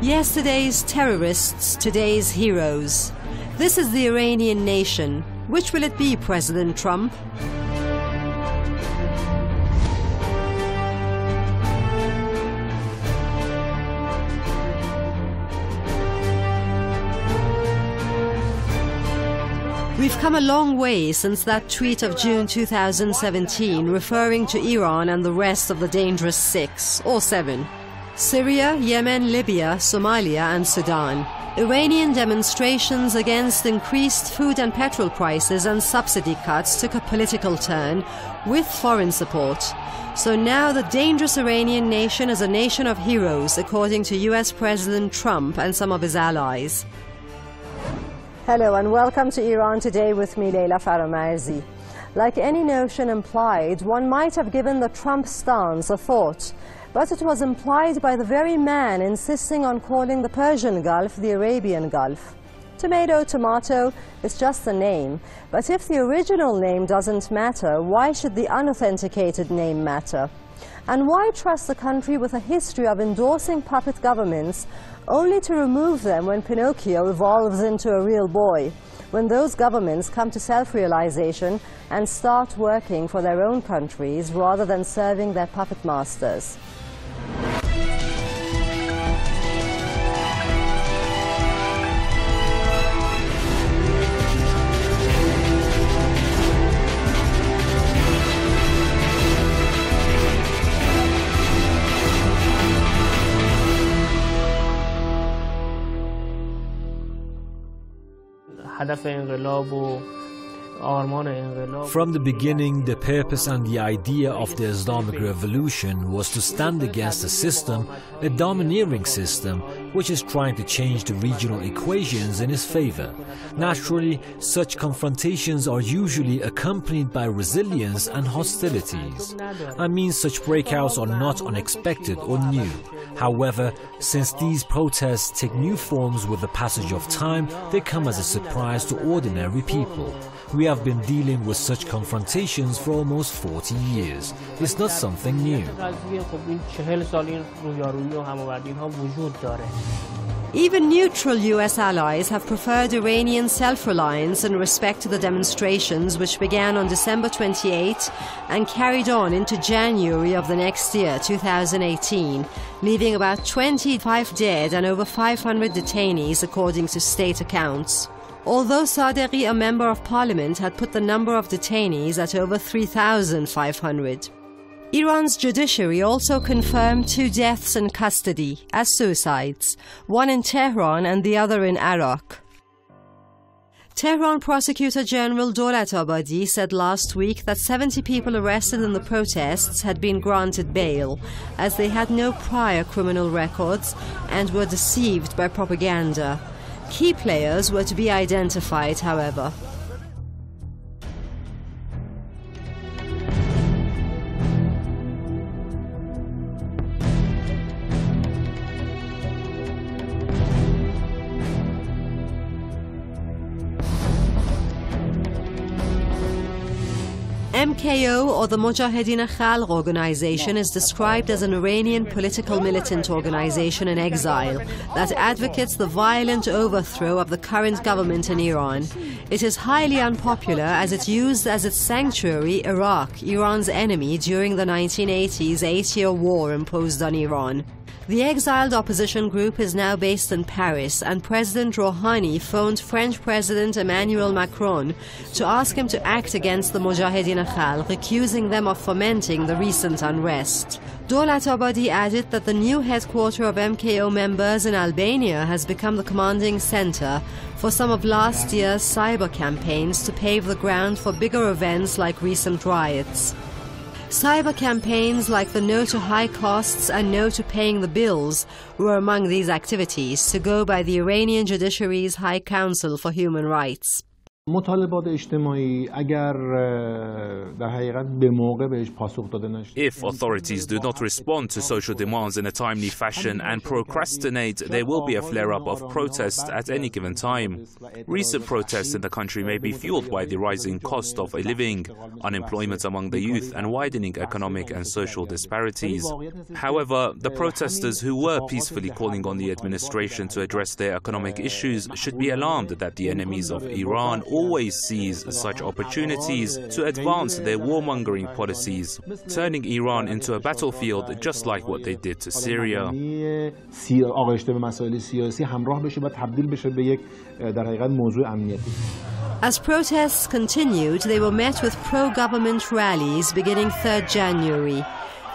Yesterday's terrorists, today's heroes. This is the Iranian nation. Which will it be, President Trump? We've come a long way since that tweet of June 2017 referring to Iran and the rest of the dangerous six, or seven. Syria, Yemen, Libya, Somalia and Sudan. Iranian demonstrations against increased food and petrol prices and subsidy cuts took a political turn with foreign support. So now the dangerous Iranian nation is a nation of heroes, according to US President Trump and some of his allies. Hello and welcome to Iran Today with me, Leila Faramarzi. Like any notion implied, one might have given the Trump stance a thought. But it was implied by the very man insisting on calling the Persian Gulf the Arabian Gulf. Tomato, tomato, it's just a name. But if the original name doesn't matter, why should the unauthenticated name matter? And why trust a country with a history of endorsing puppet governments only to remove them when Pinocchio evolves into a real boy? When those governments come to self-realization and start working for their own countries rather than serving their puppet masters. From the beginning, the purpose and the idea of the Islamic Revolution was to stand against a system, a domineering system, which is trying to change the regional equations in its favor. Naturally, such confrontations are usually accompanied by resilience and hostilities. I mean, such breakouts are not unexpected or new. However, since these protests take new forms with the passage of time, they come as a surprise to ordinary people. We have been dealing with such confrontations for almost 40 years. It's not something new. Even neutral US allies have preferred Iranian self-reliance in respect to the demonstrations which began on December 28 and carried on into January of the next year, 2018, leaving about 25 dead and over 500 detainees according to state accounts. Although Sadeghi, a member of parliament, had put the number of detainees at over 3,500. Iran's judiciary also confirmed 2 deaths in custody as suicides, one in Tehran and the other in Iraq. Tehran Prosecutor General Dolatabadi said last week that 70 people arrested in the protests had been granted bail, as they had no prior criminal records and were deceived by propaganda. Key players were to be identified, however. MKO, or the Mujahedin Khalq organization, is described as an Iranian political militant organization in exile that advocates the violent overthrow of the current government in Iran. It is highly unpopular as it used as its sanctuary Iraq, Iran's enemy during the 1980s 8-year war imposed on Iran. The exiled opposition group is now based in Paris, and President Rouhani phoned French President Emmanuel Macron to ask him to act against the Mujahedin Khalq, accusing them of fomenting the recent unrest. Dolatabadi added that the new headquarters of MKO members in Albania has become the commanding center for some of last year's cyber campaigns to pave the ground for bigger events like recent riots. Cyber campaigns like the No to High Costs and No to Paying the Bills were among these activities, to go by the Iranian judiciary's High Council for Human Rights. If authorities do not respond to social demands in a timely fashion and procrastinate, there will be a flare-up of protests at any given time. Recent protests in the country may be fueled by the rising cost of living, unemployment among the youth, and widening economic and social disparities. However, the protesters who were peacefully calling on the administration to address their economic issues should be alarmed that the enemies of Iran always seize such opportunities to advance their warmongering policies, turning Iran into a battlefield just like what they did to Syria. As protests continued, they were met with pro-government rallies beginning 3rd January.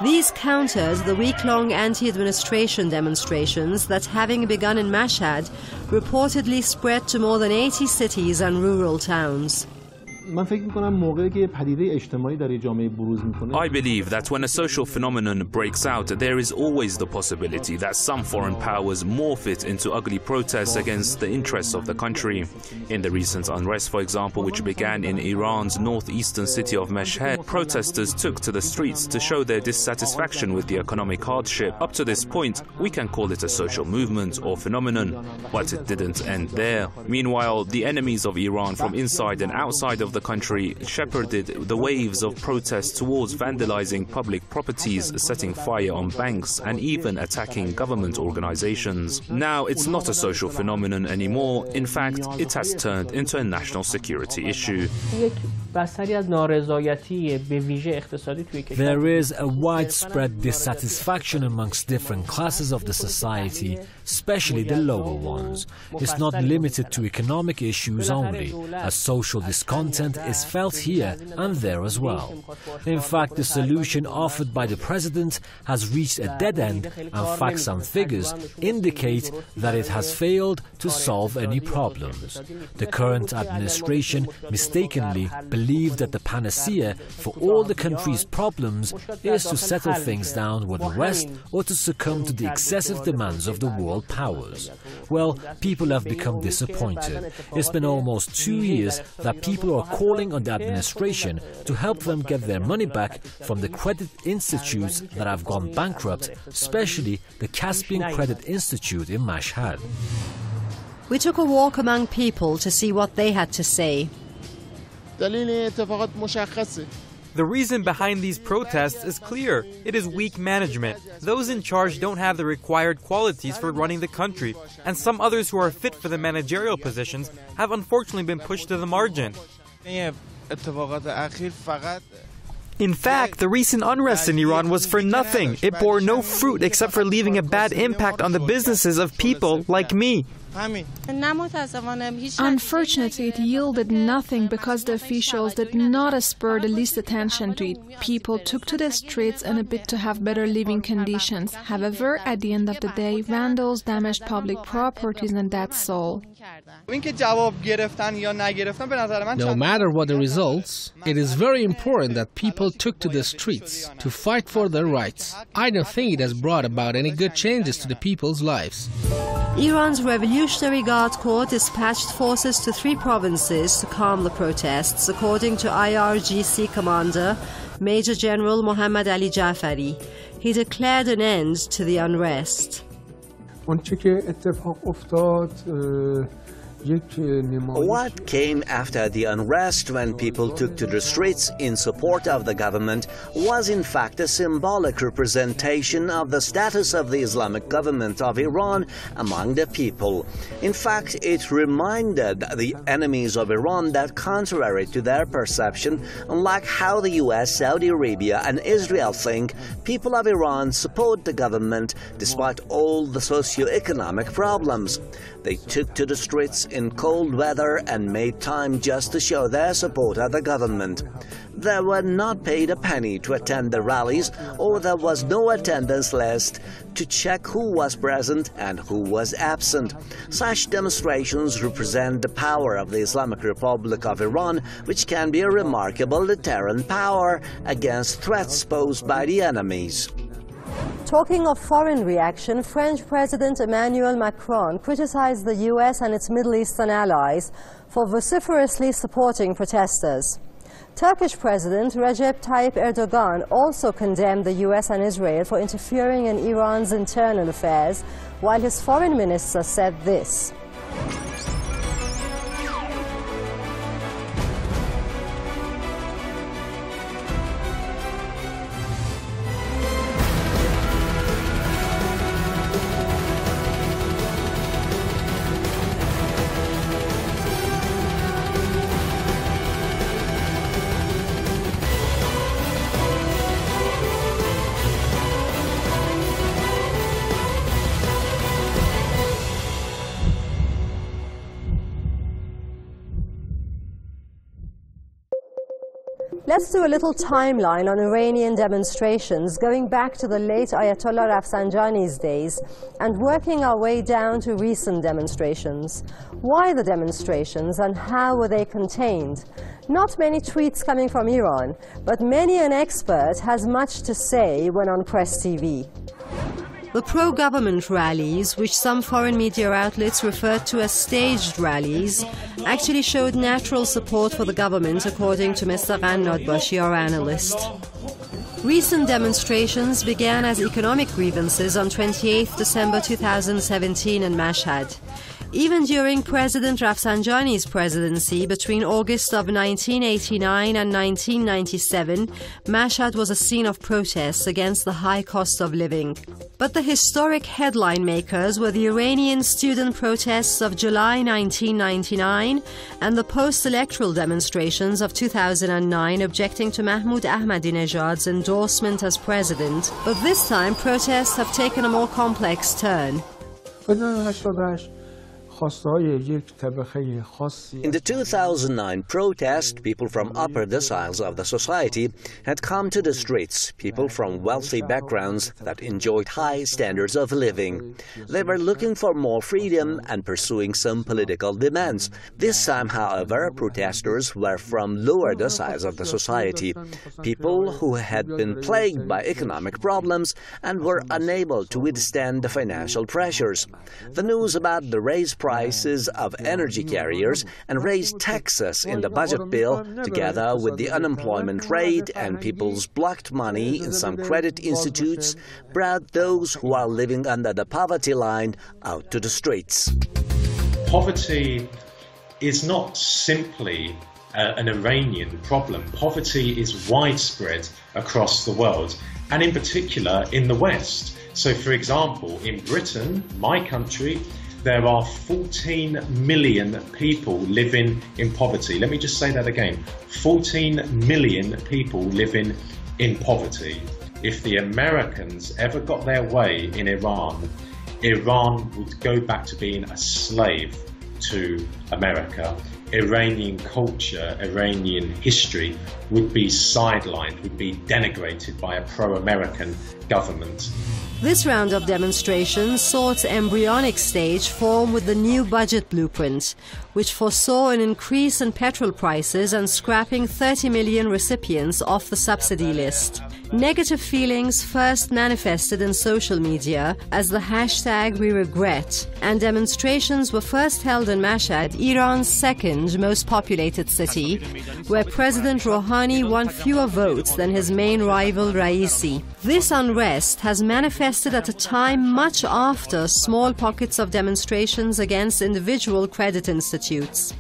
These countered the week-long anti-administration demonstrations that, having begun in Mashhad, reportedly spread to more than 80 cities and rural towns. I believe that when a social phenomenon breaks out, there is always the possibility that some foreign powers morph it into ugly protests against the interests of the country. In the recent unrest, for example, which began in Iran's northeastern city of Mashhad, protesters took to the streets to show their dissatisfaction with the economic hardship. Up to this point, we can call it a social movement or phenomenon, but it didn't end there. Meanwhile, the enemies of Iran from inside and outside of the country shepherded the waves of protests towards vandalizing public properties, setting fire on banks, and even attacking government organizations. Now it's not a social phenomenon anymore. In fact, it has turned into a national security issue. There is a widespread dissatisfaction amongst different classes of the society, especially the lower ones. It's not limited to economic issues only, as social discontent is felt here and there as well. In fact, the solution offered by the president has reached a dead end, and facts and figures indicate that it has failed to solve any problems. The current administration mistakenly believed that the panacea for all the country's problems is to settle things down with the West or to succumb to the excessive demands of the world powers. Well, people have become disappointed. It's been almost 2 years that people are calling on the administration to help them get their money back from the credit institutes that have gone bankrupt, especially the Caspian Credit Institute in Mashhad. We took a walk among people to see what they had to say. The reason behind these protests is clear. It is weak management. Those in charge don't have the required qualities for running the country, and some others who are fit for the managerial positions have unfortunately been pushed to the margin. In fact, the recent unrest in Iran was for nothing. It bore no fruit except for leaving a bad impact on the businesses of people like me. Unfortunately, it yielded nothing because the officials did not spur the least attention to it. People took to the streets in a bid to have better living conditions. However, at the end of the day, vandals damaged public properties, and that's all. No matter what the results, it is very important that people took to the streets to fight for their rights. I don't think it has brought about any good changes to the people's lives. Iran's Revolutionary Guard Corps dispatched forces to 3 provinces to calm the protests, according to IRGC commander Major General Mohammad Ali Jafari. He declared an end to the unrest. What came after the unrest when people took to the streets in support of the government was in fact a symbolic representation of the status of the Islamic government of Iran among the people. In fact, it reminded the enemies of Iran that, contrary to their perception, unlike how the US, Saudi Arabia and Israel think, people of Iran support the government despite all the socio-economic problems. They took to the streets in cold weather and made time just to show their support of the government. They were not paid a penny to attend the rallies, or there was no attendance list to check who was present and who was absent. Such demonstrations represent the power of the Islamic Republic of Iran, which can be a remarkable deterrent power against threats posed by the enemies. Talking of foreign reaction, French President Emmanuel Macron criticized the US and its Middle Eastern allies for vociferously supporting protesters. Turkish President Recep Tayyip Erdogan also condemned the US and Israel for interfering in Iran's internal affairs, while his foreign minister said this. Let's do a little timeline on Iranian demonstrations, going back to the late Ayatollah Rafsanjani's days and working our way down to recent demonstrations. Why the demonstrations and how were they contained? Not many tweets coming from Iran, but many an expert has much to say when on Press TV. The pro-government rallies, which some foreign media outlets referred to as staged rallies, actually showed natural support for the government, according to Mr. Qannadbashi, our analyst. Recent demonstrations began as economic grievances on 28 December 2017 in Mashhad. Even during President Rafsanjani's presidency between August of 1989 and 1997, Mashhad was a scene of protests against the high cost of living. But the historic headline makers were the Iranian student protests of July 1999 and the post-electoral demonstrations of 2009 objecting to Mahmoud Ahmadinejad's endorsement as president. But this time, protests have taken a more complex turn. In the 2009 protest, people from upper deciles of the society had come to the streets, people from wealthy backgrounds that enjoyed high standards of living. They were looking for more freedom and pursuing some political demands. This time, however, protesters were from lower deciles of the society, people who had been plagued by economic problems and were unable to withstand the financial pressures. The news about the raised prices of energy carriers and raised taxes in the budget bill, together with the unemployment rate and people's blocked money in some credit institutes, brought those who are living under the poverty line out to the streets. Poverty is not simply an Iranian problem. Poverty is widespread across the world, and in particular in the West. So, for example, in Britain, my country, there are 14 million people living in poverty. Let me just say that again. 14 million people living in poverty. If the Americans ever got their way in Iran, Iran would go back to being a slave to America. Iranian culture, Iranian history would be sidelined, would be denigrated by a pro-American government. This round of demonstrations saw its embryonic stage form with the new budget blueprint, which foresaw an increase in petrol prices and scrapping 30 million recipients off the subsidy list. Negative feelings first manifested in social media as the hashtag #WeRegret, and demonstrations were first held in Mashhad, Iran's second most populated city, where President Rouhani won fewer votes than his main rival Raisi. This unrest has manifested at a time much after small pockets of demonstrations against individual credit institutes.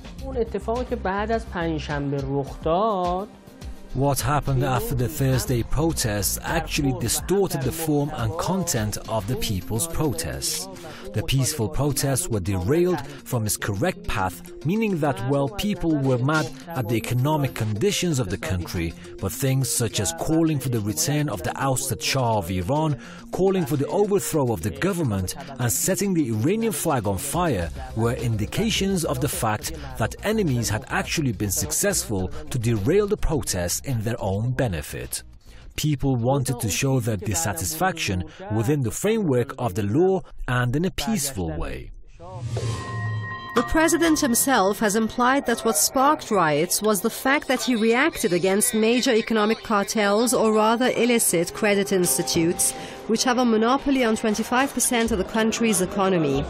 What happened after the Thursday protests actually distorted the form and content of the people's protests. The peaceful protests were derailed from its correct path, meaning that, well, people were mad at the economic conditions of the country, but things such as calling for the return of the ousted Shah of Iran, calling for the overthrow of the government, and setting the Iranian flag on fire were indications of the fact that enemies had actually been successful to derail the protests in their own benefit. People wanted to show their dissatisfaction within the framework of the law and in a peaceful way. The president himself has implied that what sparked riots was the fact that he reacted against major economic cartels, or rather illicit credit institutes, which have a monopoly on 25% of the country's economy.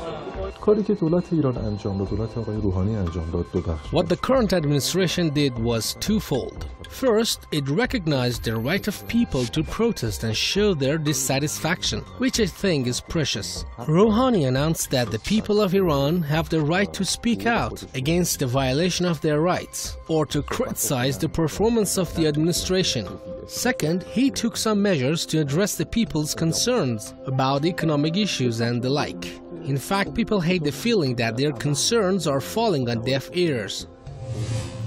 What the current administration did was twofold. First, it recognized the right of people to protest and show their dissatisfaction, which I think is precious. Rouhani announced that the people of Iran have the right to speak out against the violation of their rights, or to criticize the performance of the administration. Second, he took some measures to address the people's concerns about economic issues and the like. In fact, people hate the feeling that their concerns are falling on deaf ears.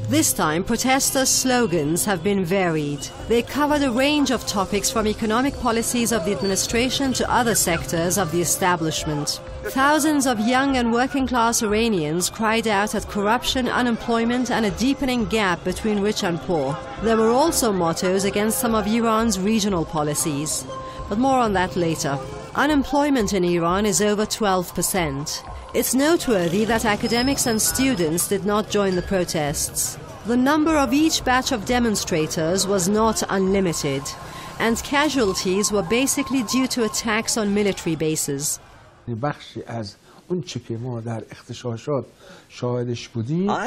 This time, protesters' slogans have been varied. They covered a range of topics from economic policies of the administration to other sectors of the establishment. Thousands of young and working-class Iranians cried out at corruption, unemployment, and a deepening gap between rich and poor. There were also mottos against some of Iran's regional policies. But more on that later. Unemployment in Iran is over 12%. It's noteworthy that academics and students did not join the protests. The number of each batch of demonstrators was not unlimited, and casualties were basically due to attacks on military bases. I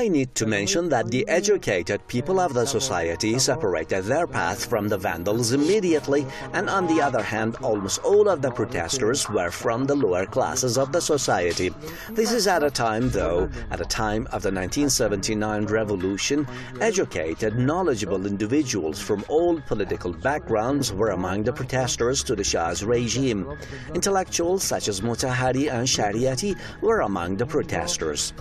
need to mention that the educated people of the society separated their path from the vandals immediately, and on the other hand, almost all of the protesters were from the lower classes of the society. This is at a time, though, at the time of the 1979 revolution, educated, knowledgeable individuals from all political backgrounds were among the protesters to the Shah's regime. Intellectuals such as Mutahari and Shariati were among the protesters.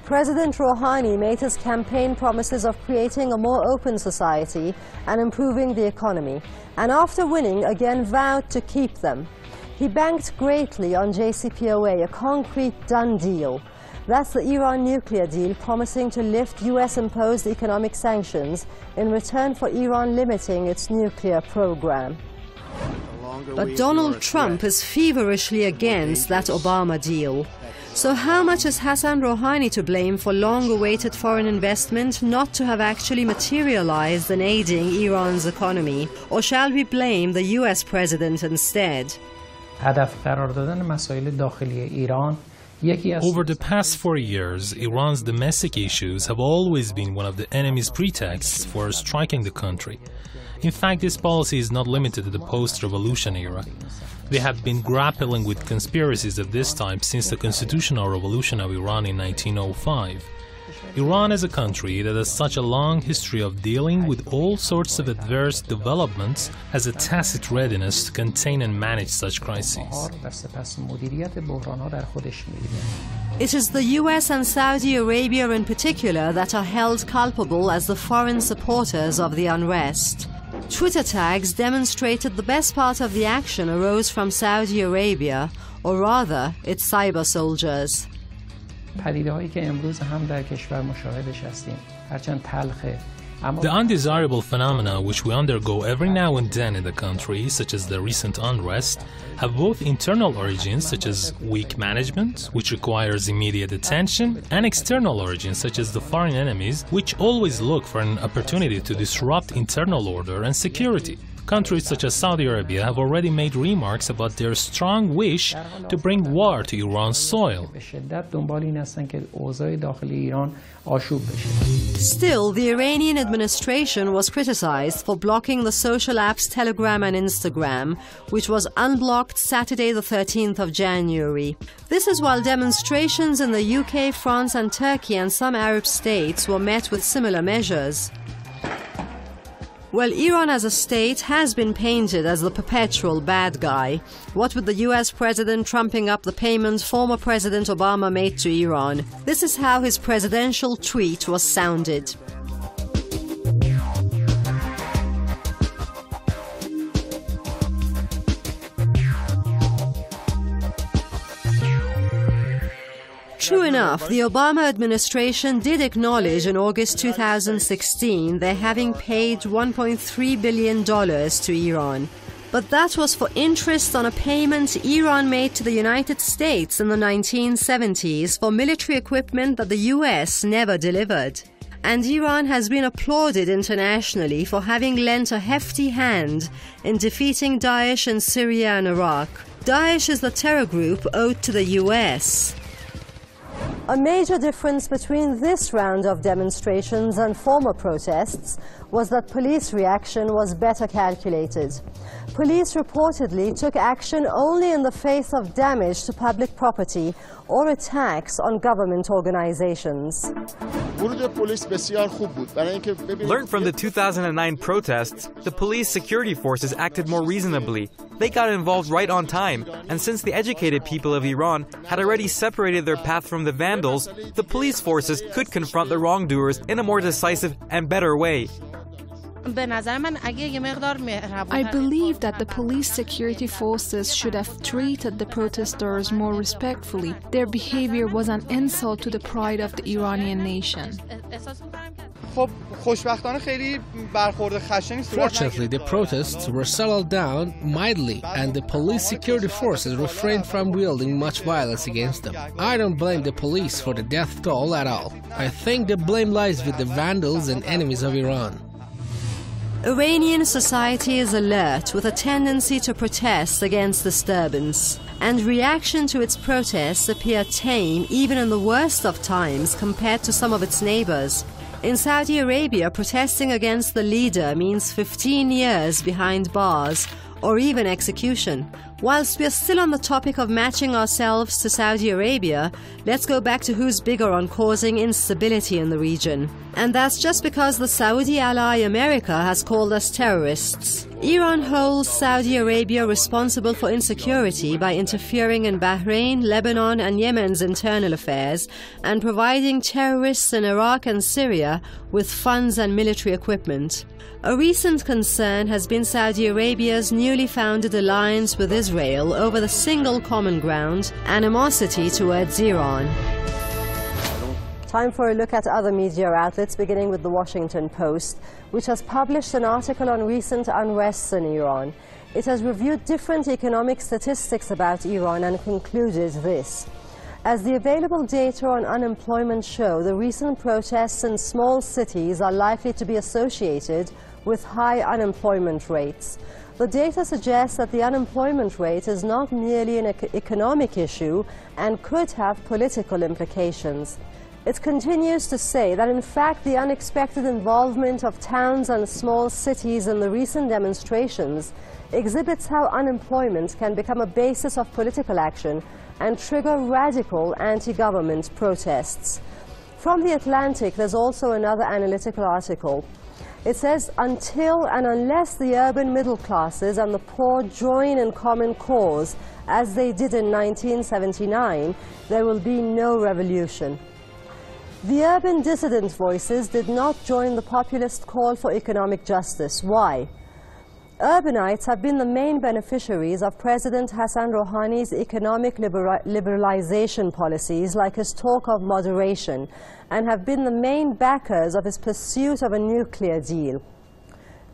President Rouhani made his campaign promises of creating a more open society and improving the economy, and after winning again vowed to keep them. He banked greatly on JCPOA, a concrete done deal. That's the Iran nuclear deal, promising to lift US-imposed economic sanctions in return for Iran limiting its nuclear program. But Donald Trump is feverishly against that Obama deal. So how much is Hassan Rouhani to blame for long-awaited foreign investment not to have actually materialized in aiding Iran's economy? Or shall we blame the US president instead? Over the past 4 years, Iran's domestic issues have always been one of the enemy's pretexts for striking the country. In fact, this policy is not limited to the post-revolution era. They have been grappling with conspiracies of this type since the constitutional revolution of Iran in 1905. Iran is a country that has such a long history of dealing with all sorts of adverse developments has a tacit readiness to contain and manage such crises. It is the US and Saudi Arabia in particular that are held culpable as the foreign supporters of the unrest. Twitter tags demonstrated the best part of the action arose from Saudi Arabia, or rather, its cyber soldiers. The undesirable phenomena which we undergo every now and then in the country, such as the recent unrest, have both internal origins, such as weak management, which requires immediate attention, and external origins, such as the foreign enemies, which always look for an opportunity to disrupt internal order and security. Countries such as Saudi Arabia have already made remarks about their strong wish to bring war to Iran's soil. Still, the Iranian administration was criticized for blocking the social apps Telegram and Instagram, which was unblocked Saturday the 13th of January. This is while demonstrations in the UK, France and Turkey and some Arab states were met with similar measures. Well, Iran as a state has been painted as the perpetual bad guy, what with the US president trumping up the payments former President Obama made to Iran. This is how his presidential tweet was sounded. True enough, the Obama administration did acknowledge in August 2016 their having paid $1.3 billion to Iran. But that was for interest on a payment Iran made to the United States in the 1970s for military equipment that the US never delivered. And Iran has been applauded internationally for having lent a hefty hand in defeating Daesh in Syria and Iraq. Daesh is the terror group owed to the US. A major difference between this round of demonstrations and former protests was that police reaction was better calculated. Police reportedly took action only in the face of damage to public property or attacks on government organizations. Learned from the 2009 protests, the police security forces acted more reasonably. They got involved right on time, and since the educated people of Iran had already separated their path from the vandals, the police forces could confront the wrongdoers in a more decisive and better way. I believe that the police security forces should have treated the protesters more respectfully. Their behavior was an insult to the pride of the Iranian nation. Fortunately, the protests were settled down mildly, and the police security forces refrained from wielding much violence against them. I don't blame the police for the death toll at all. I think the blame lies with the vandals and enemies of Iran. Iranian society is alert, with a tendency to protest against disturbance, and reaction to its protests appear tame even in the worst of times compared to some of its neighbors. In Saudi Arabia, protesting against the leader means 15 years behind bars or even execution. Whilst we are still on the topic of matching ourselves to Saudi Arabia, let's go back to who's bigger on causing instability in the region. And that's just because the Saudi ally America has called us terrorists. Iran holds Saudi Arabia responsible for insecurity by interfering in Bahrain, Lebanon and Yemen's internal affairs and providing terrorists in Iraq and Syria with funds and military equipment. A recent concern has been Saudi Arabia's newly founded alliance with Israel over the single common ground, animosity towards Iran. Time for a look at other media outlets, beginning with the Washington Post, which has published an article on recent unrest in Iran. It has reviewed different economic statistics about Iran and concluded this. As the available data on unemployment show, the recent protests in small cities are likely to be associated with high unemployment rates. The data suggests that the unemployment rate is not merely an economic issue and could have political implications. It continues to say that, in fact, the unexpected involvement of towns and small cities in the recent demonstrations exhibits how unemployment can become a basis of political action and trigger radical anti-government protests. From The Atlantic, there's also another analytical article. It says, until and unless the urban middle classes and the poor join in common cause, as they did in 1979, there will be no revolution. The urban dissident voices did not join the populist call for economic justice. Why? Urbanites have been the main beneficiaries of President Hassan Rouhani's economic liberalization policies, like his talk of moderation, and have been the main backers of his pursuit of a nuclear deal.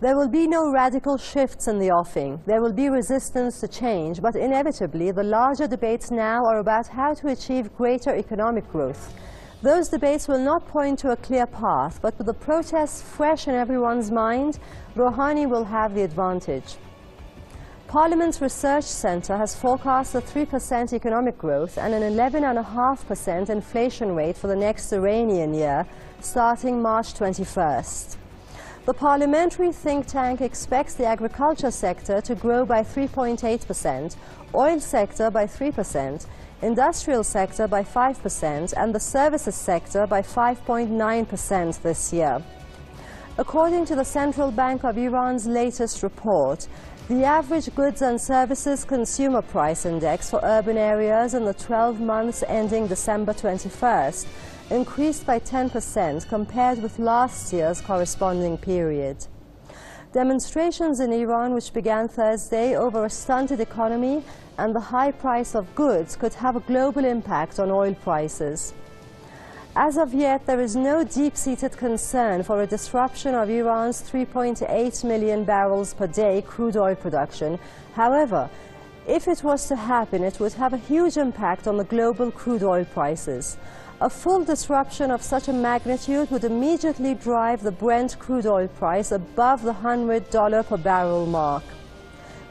There will be no radical shifts in the offing. There will be resistance to change, but inevitably the larger debates now are about how to achieve greater economic growth. Those debates will not point to a clear path, but with the protests fresh in everyone's mind, Rouhani will have the advantage. Parliament's Research Centre has forecast a 3% economic growth and an 11.5% inflation rate for the next Iranian year, starting March 21st. The parliamentary think tank expects the agriculture sector to grow by 3.8%, oil sector by 3%, industrial sector by 5%, and the services sector by 5.9% this year. According to the Central Bank of Iran's latest report, the average goods and services consumer price index for urban areas in the 12 months ending December 21st increased by 10% compared with last year's corresponding period. Demonstrations in Iran, which began Thursday over a stunted economy and the high price of goods, could have a global impact on oil prices. As of yet, there is no deep-seated concern for a disruption of Iran's 3.8 million barrels per day crude oil production. However, if it was to happen, it would have a huge impact on the global crude oil prices. A full disruption of such a magnitude would immediately drive the Brent crude oil price above the $100 per barrel mark.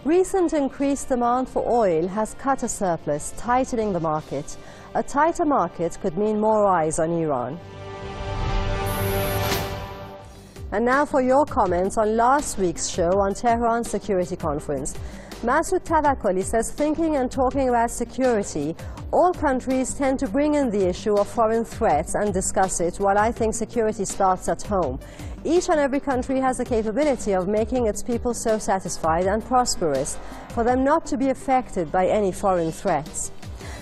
Recent increased demand for oil has cut a surplus, tightening the market. A tighter market could mean more eyes on Iran. And now for your comments on last week's show on Tehran's security conference. Masoud Tavakkoli says, thinking and talking about security, all countries tend to bring in the issue of foreign threats and discuss it, while I think security starts at home. Each and every country has the capability of making its people so satisfied and prosperous for them not to be affected by any foreign threats.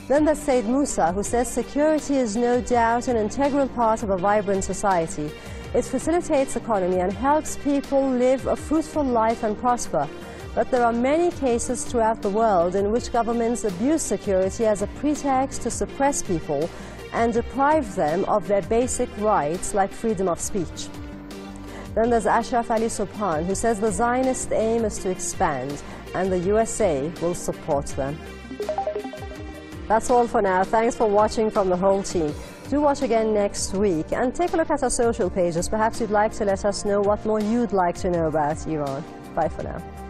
Then there's Said Musa, who says security is no doubt an integral part of a vibrant society. It facilitates economy and helps people live a fruitful life and prosper. But there are many cases throughout the world in which governments abuse security as a pretext to suppress people and deprive them of their basic rights like freedom of speech. Then there's Ashraf Ali Subhan, who says the Zionist aim is to expand and the USA will support them. That's all for now. Thanks for watching from the whole team. Do watch again next week and take a look at our social pages. Perhaps you'd like to let us know what more you'd like to know about Iran. Bye for now.